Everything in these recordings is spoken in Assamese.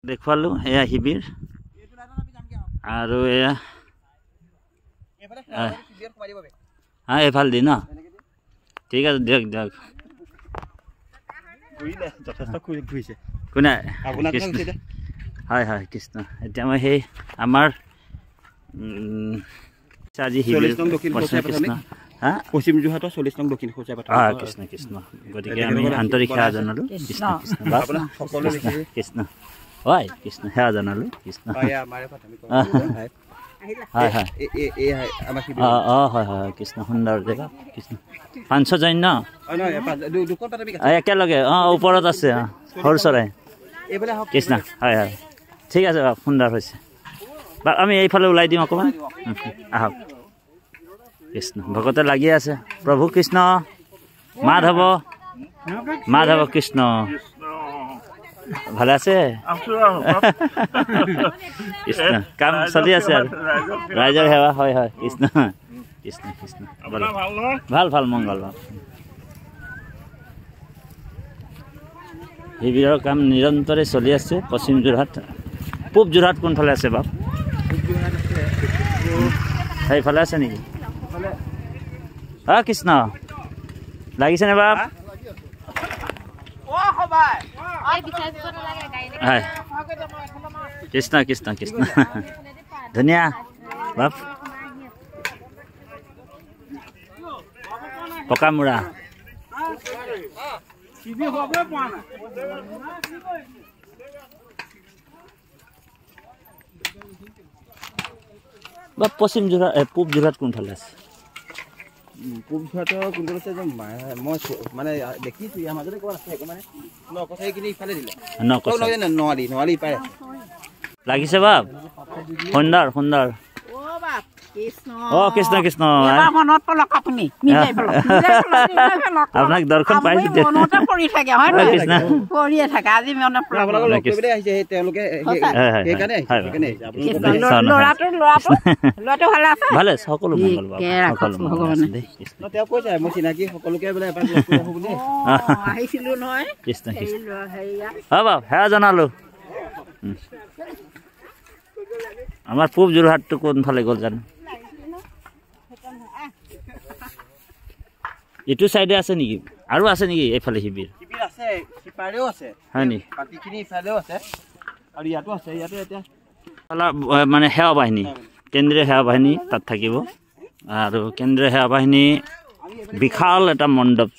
দেখুৱালো এয়া শিবিৰ আৰু এয়া এইফাল দি ন ঠিক আছে দিয়ক দিয়ক কোনে হয় হয় কৃষ্ণ এতিয়া মই সেই আমাৰ আজি কৃষ্ণ পশ্চিম যোৰহাটৰ 40 নং দক্ষিণ খোজা কৃষ্ণ কৃষ্ণ গতিকে আমি আন্তৰিক সেৱা জনালো কৃষ্ণ কৃষ্ণ কৃষ্ণ হয় কৃষ্ণ সেৱা জনালো কৃষ্ণ হয় হয় হয় হয় কৃষ্ণ সুন্দৰ জেগা কৃষ্ণ পাঞ্চজন্য একেলগে ওপৰত আছে সৰু চৰাই কৃষ্ণ হয় হয় ঠিক আছে সুন্দৰ হৈছে আমি এইফালে ওলাই দিওঁ অকণমান আহক কৃষ্ণ ভকতে লাগি আছে প্ৰভু কৃষ্ণ মাধৱ মাধৱ কৃষ্ণ ভালে আছে কৃষ্ণ কাম চলি আছে আৰু ৰাইজৰ সেৱা হয় হয় কৃষ্ণ কৃষ্ণ কৃষ্ণ ভাল ভাল মংগল শিবিৰৰ কাম নিৰন্তৰে চলি আছে পশ্চিম যোৰহাট পূব যোৰহাট কোনফালে আছে বাপ সেইফালে আছে নেকি কৃষ্ণ লাগিছেনে বাপ হয় কৃষ্ণ কৃষ্ণ কৃষ্ণ ধুনীয়া বাপ পকামুৰা বা পশ্চিম যোৰহাট পূব যোৰহাট কোনফালে আছে পূব যোৰহাটৰ কোনটো আছে যে মই মানে দেখিছোঁ ইয়াৰ মাজতে ক'ত আছে মানে নকথাইখিনি ইফালে দিলে নোৱাৰি পায় লাগিছে বাপ সুন্দৰ সুন্দৰ কৃষ্ণ কৃষ্ণ আপোনাক দৰ্শন পাইছো ভালে সকলো মই চিনাকি সকলোকে আহিছিলো নহয় কৃষ্ণ কৃষ্ণ হয় বাপ সেয়া জনালো আমাৰ পূব যোৰহাটটো কোনফালে গ'ল জানো এইটো চাইডে আছে নেকি আৰু আছে নেকি এইফালে শিবিৰ আছে সিপাৰেও আছে হয় নি বাকীখিনি ইফালেও আছে আৰু ইয়াতো আছে ইয়াতে এতিয়া মানে সেৱা বাহিনী কেন্দ্ৰীয় সেৱা বাহিনী তাত থাকিব আৰু কেন্দ্ৰীয় সেৱা বাহিনী বিশাল এটা মণ্ডপ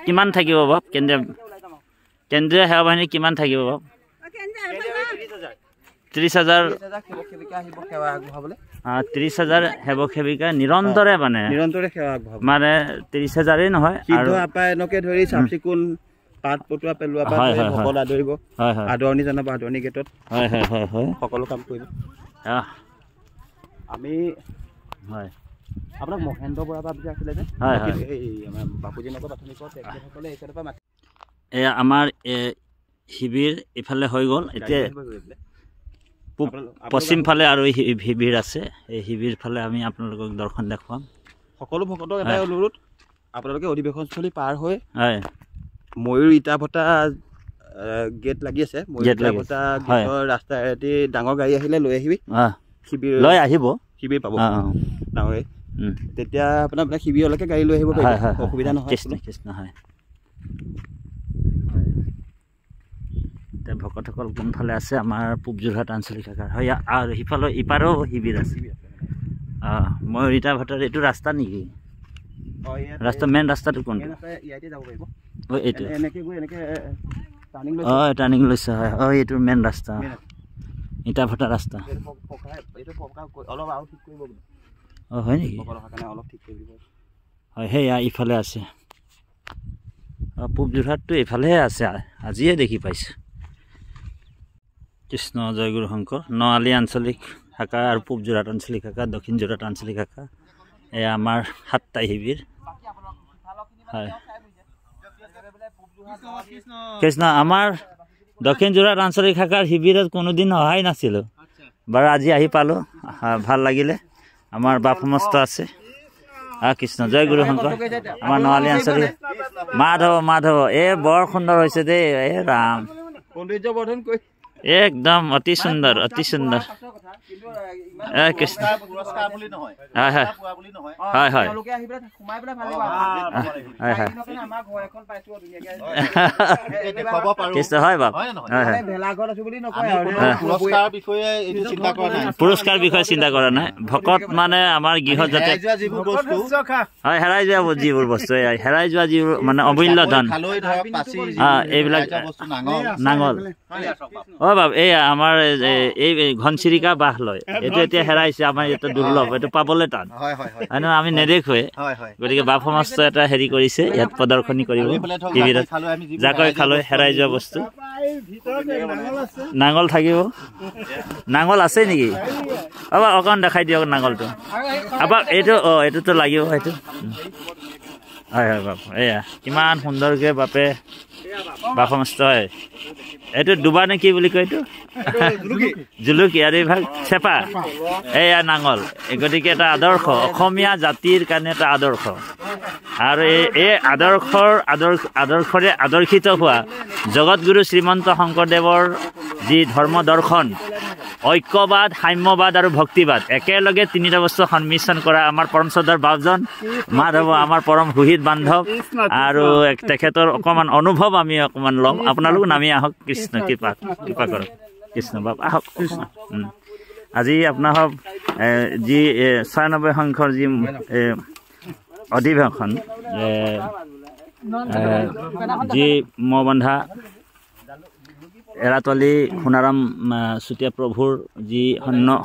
কিমান থাকিব বাপ কেন্দ্ৰীয় সেৱা বাহিনী কিমান থাকিব বাপ 30,000 30,000 সেৱক সেৱিকা নিৰন্তৰে মানে মানে 30,000 নহয় আৰু আপায়নকে ধৰি চাফচিকুণ পাত পটুৱা পেলোৱা পাত সকলো আদৰিব আদৰণি জনাব আদৰণি গেটত হয় হয় হয় হয় সকলো কাম কৰিব আমি হয় আপোনাক মহেন্দ্ৰ বৰা বাপ যে আছিলে যে হয় হয় বাপুজী নগৰ প্ৰাথমিকৰ তেখেতসকলে এইফালৰ পৰা এয়া আমাৰ শিবিৰ ইফালে হৈ গ'ল এতিয়া পশ্চিম ফালে আৰু শিবিৰ আছে এই শিবিৰ ফালে আমি আপোনালোকক দৰ্শন দেখুৱাম সকলো ভকতক এটাই অনুৰোধ আপোনালোকে অধিৱেশনস্থলী পাৰ হৈ হয় ময়ূৰ ইটা ভটা গেট লাগি আছে ময়ূৰ ইটা ভটা গেটৰ ৰাস্তায়েদি ডাঙৰ গাড়ী আহিলে লৈ আহিবি শিবিৰ লৈ আহিব শিবিৰ পাব ডাঙৰ তেতিয়া আপোনাৰ শিবিৰলৈকে গাড়ী লৈ আহিব পাৰিব অসুবিধা নহয় কৃষ্ণ কৃষ্ণ হয় এতিয়া ভকতসকল কোনফালে আছে আমাৰ পূব যোৰহাট আঞ্চলিক শাখাৰ হয় আৰু সিফালে ইপাৰেও শিবিৰ আছে ময়ূৰ ইটা ভটাৰ এইটো ৰাস্তা নেকি ৰাস্তা মেইন ৰাস্তাটো কোনটো এইটো টাৰ্ণিং লৈছে হয় এইটো মেইন ৰাস্তা ইটা ভটা ৰাস্তা হয় নেকি হয় সেয়া ইফালে আছে পূব যোৰহাটটো এইফালেহে আছে আজিয়ে দেখি পাইছোঁ কৃষ্ণ জয়গুৰু শংকৰ নআলি আঞ্চলিক শাখা আৰু পূব যোৰহাট আঞ্চলিক শাখা দক্ষিণ যোৰহাট আঞ্চলিক শাখা এয়া আমাৰ 7টা শিবিৰ হয় কৃষ্ণ আমাৰ দক্ষিণ যোৰহাট আঞ্চলিক শাখাৰ শিবিৰত কোনোদিন অহাই নাছিলোঁ বাৰু আজি আহি পালোঁ ভাল লাগিলে আমাৰ বাপ সমস্ত আছে কৃষ্ণ জয় গুৰু শংকৰ আমাৰ নআলি আঞ্চলিক মাধৱ মাধৱ বৰ সুন্দৰ হৈছে দেই ৰাম একদম অতি সুন্দৰ অতি সুন্দৰ কৃষ্ণ হয় হয় হয় হয় কৃষ্ণ হয় বাপ পুৰস্কাৰ বিষয়ে চিন্তা কৰা নাই ভকত মানে আমাৰ গৃহত যাতে হয় হেৰাই যোৱা যিবোৰ বস্তু হেৰাই যোৱা যিবোৰ মানে অমূল্য ধন এইবিলাক নাঙল বাপ এই আমাৰ এই ঘনচিৰিকা বাহ লয় এইটো এতিয়া হেৰাইছে আমাৰ ইয়াতে দুৰ্লভ এইটো পাবলৈ টান আমি নেদেখোৱে গতিকে বাপ সমাজ এটা হেৰি কৰিছে ইয়াত প্ৰদৰ্শনী কৰিব টিভিত জাকৈ খালৈ হেৰাই যোৱা বস্তু নাঙল থাকিব নাঙল আছে নেকি অকণ দেখাই দিয়ক নাঙলটো এইটো এইটোতো লাগিব সেইটো হয় হয় বাপ এয়া কিমান সুন্দৰকে বাপে বাপ সমাজ হয় এইটো ডুবা নে কি বুলি কয় এইটো জুলুকি আৰু এইভাগ চেপা এয়া নাঙল গতিকে এটা আদৰ্শ অসমীয়া জাতিৰ কাৰণে এটা আদৰ্শ আৰু এই আদৰ্শৰে আদৰ্শিত হোৱা জগতগুৰু শ্ৰীমন্ত শংকৰদেৱৰ যি ধৰ্ম দৰ্শন ঐক্যবাদ সাম্যবাদ আৰু ভক্তিবাদ একেলগে তিনিটা বস্তু সংমিশ্ৰণ কৰা আমাৰ পৰম শ্ৰদ্ধাৰ বাপজন মাধৱ আমাৰ পৰম সুহিত বান্ধৱ আৰু তেখেতৰ অকণমান অনুভৱ আমি অকণমান ল'ম আপোনালোক নামি আহক কৃষ্ণ কৃপা কৰক কৃষ্ণ বাপ আহক কৃষ্ণ আজি আপোনাৰ যি ৯৬ সংখ্যৰ যি অধিৱেশন যি মবন্ধা এৰাতলী সোণাৰাম চুতীয়া প্ৰভুৰ যি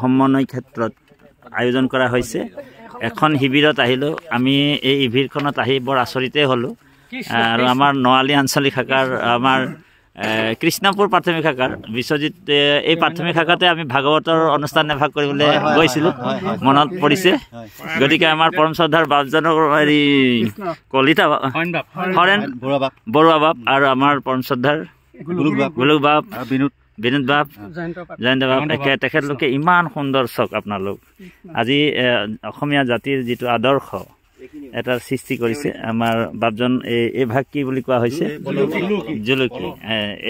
সমন্বয় ক্ষেত্ৰত আয়োজন কৰা হৈছে এখন শিবিৰত আহিলোঁ আমি এই শিবিৰখনত আহি বৰ আচৰিতেই হ'লোঁ আৰু আমাৰ নৱালী আঞ্চলিক শাখাৰ আমাৰ কৃষ্ণপুৰ প্ৰাথমিক শাখাৰ বিশ্বজিৎ এই প্ৰাথমিক শাখাতে আমি ভাগৱতৰ অনুষ্ঠান এভাগ কৰিবলৈ গৈছিলোঁ মনত পৰিছে গতিকে আমাৰ পৰম শ্ৰদ্ধাৰ বাপজনৰ হেৰি কলিতা হৰেণ বৰুৱা বাপ আৰু আমাৰ পৰম শ্ৰদ্ধাৰ গোলক বাপ বিনোদ বাপ জয়ন্ত বাপ তেখেতলোকে ইমান সুন্দৰ চক আপোনালোক আজি অসমীয়া জাতিৰ যিটো আদৰ্শ এটা সৃষ্টি কৰিছে আমাৰ বাপজন এই ভাগ কি বুলি কোৱা হৈছে জুলুকি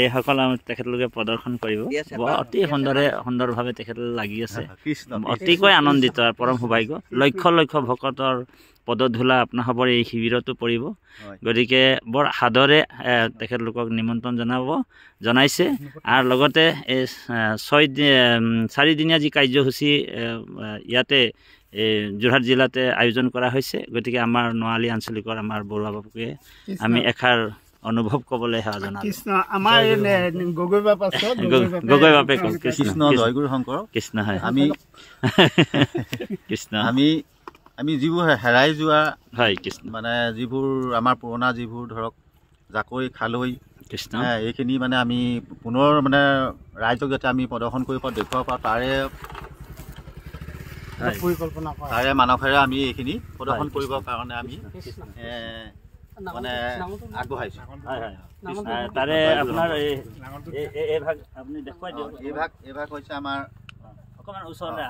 এইসকল তেখেতলোকে প্ৰদৰ্শন কৰিব অতি সুন্দৰভাৱে তেখেতলোকে লাগি আছে অতিকৈ আনন্দিত পৰম সৌভাগ্য লক্ষ লক্ষ ভকতৰ পদধূলা আপোনাসৱৰ এই শিবিৰতো পৰিব গতিকে বৰ সাদৰে তেখেতলোকক নিমন্ত্ৰণ জনাইছে আৰু লগতে এই 4দিনীয়া যি কাৰ্যসূচী ইয়াতে যোৰহাট জিলাতে আয়োজন কৰা হৈছে গতিকে আমাৰ নৱালী আঞ্চলিকৰ আমাৰ বৰুৱা বাপুকে আমি এষাৰ অনুভৱ ক'বলৈ সেৱা জনালোঁ গগৈ বাপে কৃষ্ণ জয়গুৰু শংকৰ কৃষ্ণ হয় কৃষ্ণ আমি যিবোৰ হেৰাই যোৱা হয় কৃষ্ণ মানে যিবোৰ আমাৰ পুৰণা যিবোৰ ধৰক জাকৈ খালৈ কৃষ্ণ এইখিনি মানে আমি পুনৰ মানে ৰাইজক যাতে আমি প্ৰদৰ্শন কৰিব পাৰোঁ দেখুৱাব পাৰোঁ তাৰে মানসেৰে আমি এইখিনি প্ৰদৰ্শন কৰিবৰ কাৰণে আমি মানে আগবঢ়াইছোঁ তাৰে আপোনাৰ এইভাগ আপুনি দেখুৱাই দিয়ক এইভাগ হৈছে আমাৰ অকণমান ওচৰলৈ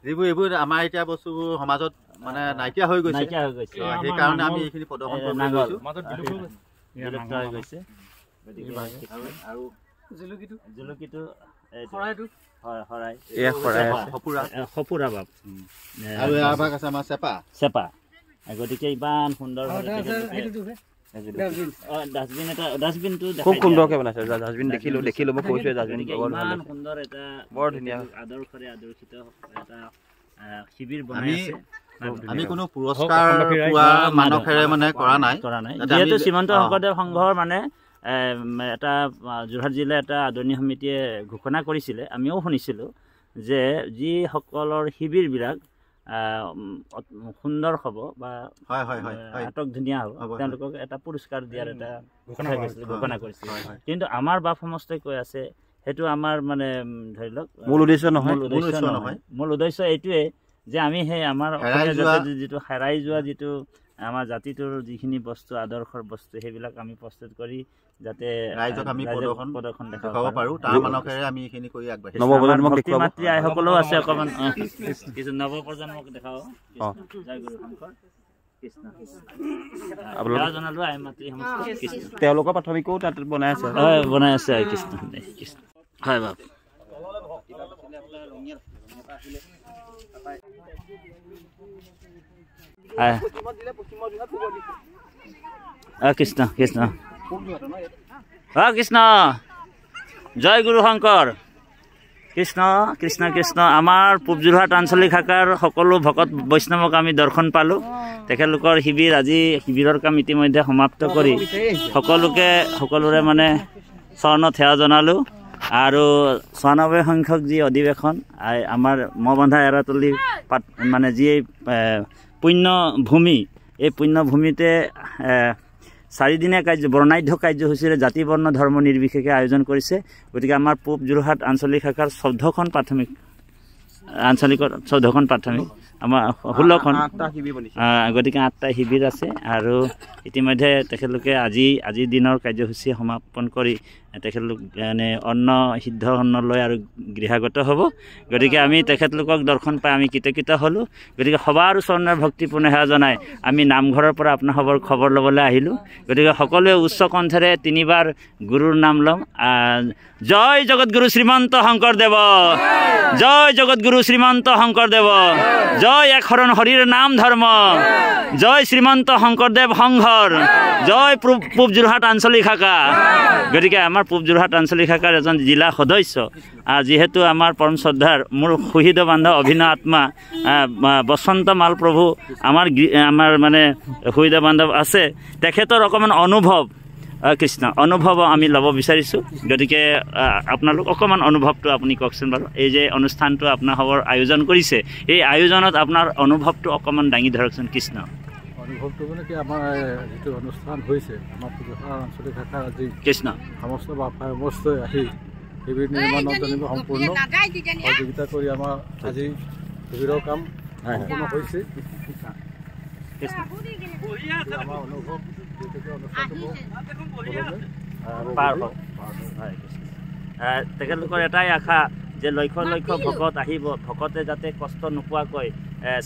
যিবোৰ আমাৰ এতিয়া বস্তুবোৰ সমাজত মানে নাইকিয়া হৈ গৈছে সেইকাৰণে আমি এইখিনি প্ৰদৰ্শন সপুৰা বাপ আৰু এভাগ আছে আমাৰ চেপা গতিকে ইমান সুন্দৰ ডাষ্টবিনটো খুব সুন্দৰকে বনাইছে ডাষ্টবিন দেখিলো মই কৈছোঁ ডাষ্টবিন ইমান সুন্দৰ এটা বৰ ধুনীয়া আদৰ্শৰে আদৰ্শিত এটা শিবিৰ বনাইছে আমি কোনো পুৰস্কাৰ পোৱা মানসেৰে মানে কৰা নাই যিহেতু শ্ৰীমন্ত শংকৰদেৱ সংঘৰ মানে এটা যোৰহাট জিলা এটা আদৰণি সমিতিয়ে ঘোষণা কৰিছিলে আমিও শুনিছিলোঁ যে যিসকলৰ শিবিৰবিলাক সুন্দৰ হ'ব বা আটক ধুনীয়া হ'ব তেওঁলোকক এটা পুৰস্কাৰ দিয়াৰ এটা ঘোষণা কৰিছিল কিন্তু আমাৰ বাপ সমষ্টিয়ে কৈ আছে সেইটো আমাৰ মানে ধৰি লওক মূল উদ্দেশ্য নহয় মূল উদ্দেশ্য এইটোৱে যে আমি সেই আমাৰ যিটো হেৰাই যোৱা যিটো আমাৰ জাতিটোৰ যিখিনি বস্তু আদৰ্শৰ বস্তু সেইবিলাক আমি প্ৰস্তুত কৰি যাতে ৰাইজক আমি প্ৰদৰ্শন দেখাব পাৰো তাৰ মানকেৰে আমি এইখিনি কৰি আগবাঢ়ি নৱপ্ৰজন্মক দেখুৱাব মাতৃ আইসকলেও আছে অকমান কিছু নৱপ্ৰজন্মক দেখাও জয় গুৰু শংকৰ কৃষ্ণ আপোনালোকে জনালো আই মাতৃ সমস্ত কৃষ্ণ তেওঁলোকৰ প্ৰাথমিকও তাত বনাই আছে কৃষ্ণ কৃষ্ণ হয় বাপ কৃষ্ণ কৃষ্ণ কৃষ্ণ জয় গুৰু শংকৰ কৃষ্ণ কৃষ্ণ কৃষ্ণ আমাৰ পূব যোৰহাট আঞ্চলিক শাখাৰ সকলো ভকত বৈষ্ণৱক আমি দৰ্শন পালোঁ তেখেতলোকৰ শিবিৰ আজি শিবিৰৰ কাম ইতিমধ্যে সমাপ্ত কৰি সকলোৰে মানে চৰণত সেৱা জনালোঁ আৰু ৯৪ সংখ্যক যি অধিৱেশন আমাৰ মবন্ধা এৰাতলি মানে যি পুণ্য ভূমি এই পুণ্য ভূমিতে 4 দিনীয়া বৰ্ণাঢ্য কাৰ্যসূচীৰে জাতি বৰ্ণ ধৰ্ম নিৰ্বিশেষে আয়োজন কৰিছে গতিকে আমাৰ পূব যোৰহাট আঞ্চলিক শাখাৰ 14খন প্ৰাথমিক আমাৰ 16খন গতিকে 8টা শিবিৰ আছে আৰু ইতিমধ্যে তেখেতলোকে আজিৰ দিনৰ কাৰ্যসূচী সমাপন কৰি তেখেতলোক মানে অন্ন সিদ্ধ অন্ন লৈ আৰু গৃহাগত হ'ব গতিকে আমি তেখেতলোকক দৰ্শন পাই আমি কৃতজ্ঞ হ'লোঁ গতিকে সবাৰ ওচৰৰ ভক্তিপূৰ্ণ সেৱা জনাই আমি নামঘৰৰ পৰা আপোনাৰ খবৰ ল'বলৈ আহিলোঁ গতিকে সকলোৱে উচ্চ কণ্ঠেৰে 3বাৰ গুৰুৰ নাম ল'ম জয় জগতগুৰু শ্ৰীমন্ত শংকৰদেৱ জয় জগতগুৰু শ্ৰীমন্ত শংকৰদেৱ জয় এক শৰণ হৰিৰ নাম ধৰ্ম জয় শ্ৰীমন্ত শংকৰদেৱ সংঘৰ জয় পূব যোৰহাট আঞ্চলিক শাখা গতিকে আমাৰ পূব যোৰহাট আঞ্চলিক শাখাৰ এজন জিলা সদস্য যিহেতু আমাৰ পৰম শ্ৰদ্ধাৰ মোৰ শহীদ বান্ধৱ অভিনৱ আত্মা বসন্ত মাল প্ৰভু আমাৰ মানে শহীদ বান্ধৱ আছে তেখেতৰ অকণমান অনুভৱ কৃষ্ণ অনুভৱ আমি ল'ব বিচাৰিছোঁ গতিকে আপোনালোক অকণমান অনুভৱটো আপুনি কওকচোন বাৰু এই যে অনুষ্ঠানটো আপোনাৰ সবৰ আয়োজন কৰিছে এই আয়োজনত আপোনাৰ অনুভৱটো অকণমান দাঙি ধৰকচোন কৃষ্ণ অনুভৱটো মানে কি আমাৰ যিটো অনুষ্ঠান হৈছে আমাৰ পূব যোৰহাট আঞ্চলিক শাখাৰ আজি কৃষ্ণ সমস্ত আহি শিবিৰ নিৰ্মাণত যেনিবা সম্পূৰ্ণ সহযোগিতা কৰি আমাৰ আজি শিবিৰৰ কাম সম্পূৰ্ণ হৈছে আমাৰ অনুভৱ তেখেতলোকৰ এটাই আশা যে লক্ষ লক্ষ ভকত আহিব ভকতে যাতে কষ্ট নোপোৱাকৈ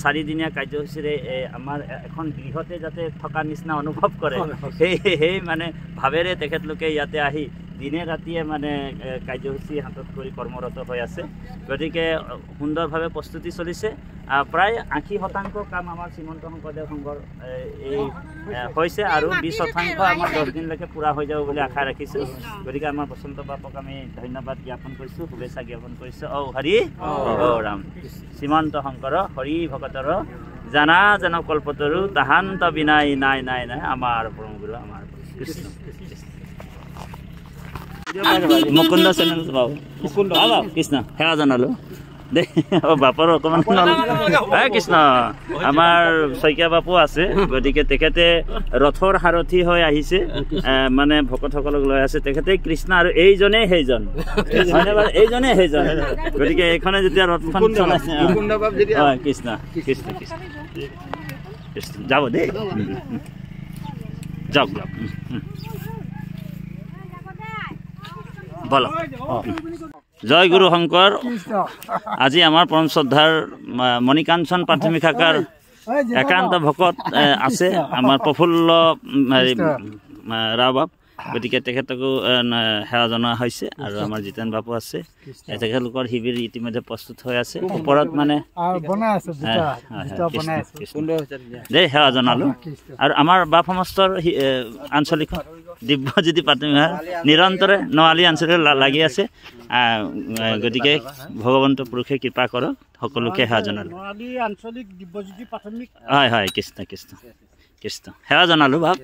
4 দিনীয়া কাৰ্যসূচীৰে আমাৰ এখন গৃহতে যাতে থকা নিচিনা অনুভৱ কৰে সেই মানে ভাৱেৰে তেখেতলোকে ইয়াতে আহি দিনে ৰাতিয়ে মানে কাৰ্যসূচী হাতত কৰি কৰ্মৰত হৈ আছে গতিকে সুন্দৰভাৱে প্ৰস্তুতি চলিছে প্ৰায় 80% কাম আমাৰ শ্ৰীমন্ত শংকৰদেৱ সংঘৰ এই হৈছে আৰু 20% আমাৰ 10 দিনলৈকে পূৰা হৈ যাব বুলি আশা ৰাখিছোঁ গতিকে আমাৰ বসন্ত বাপক আমি ধন্যবাদ জ্ঞাপন কৰিছোঁ শুভেচ্ছা জ্ঞাপন কৰিছোঁ হৰি ৰাম শ্ৰীমন্ত শংকৰ হৰি ভকতৰ জানা জান কল্পতৰু তাহান্ত বিনাই নাই নাই নাই আমাৰ পৰম গুৰু আমাৰ কৃষ্ণ মুকুন্দ চেনেল কৃষ্ণ সেৱা জনালোঁ দে বাপৰ অকণমান কৃষ্ণ আমাৰ শইকীয়া বাপু আছে গতিকে তেখেতে ৰথৰ সাৰথি হৈ আহিছে মানে ভকতসকলক লৈ আছে তেখেতে কৃষ্ণ আৰু এইজনেই সেইজন গতিকে এইখনে যেতিয়া ৰথখন চলাইছে কৃষ্ণ কৃষ্ণ কৃষ্ণ কৃষ্ণ যাব দেই যাওক যাওক বল জয় গুৰু শংকৰ আজি আমাৰ পৰম শ্ৰদ্ধাৰ মণিকাঞ্চন প্ৰাথমিক শাখাৰ একান্ত ভকত আছে আমাৰ প্ৰফুল্ল ৰাও বাপ গতিকে তেখেতকো সেৱা জনোৱা হৈছে আৰু আমাৰ জিতেন বাপু আছে তেখেতলোকৰ শিবিৰ ইতিমধ্যে প্ৰস্তুত হৈ আছে ওপৰত মানে দেই সেৱা জনালোঁ আৰু আমাৰ বাপ সমষ্টৰ আঞ্চলিক দিব্যজ্যোতি প্ৰাথমিক নিৰন্তৰে নআলি আঞ্চলিক লাগি আছে গতিকে ভগৱন্ত পুৰুষে কৃপা কৰক সকলোকে সেৱা জনালোঁ হয় হয় কৃষ্ণ কৃষ্ণ কৃষ্ণ সেৱা জনালোঁ বাপ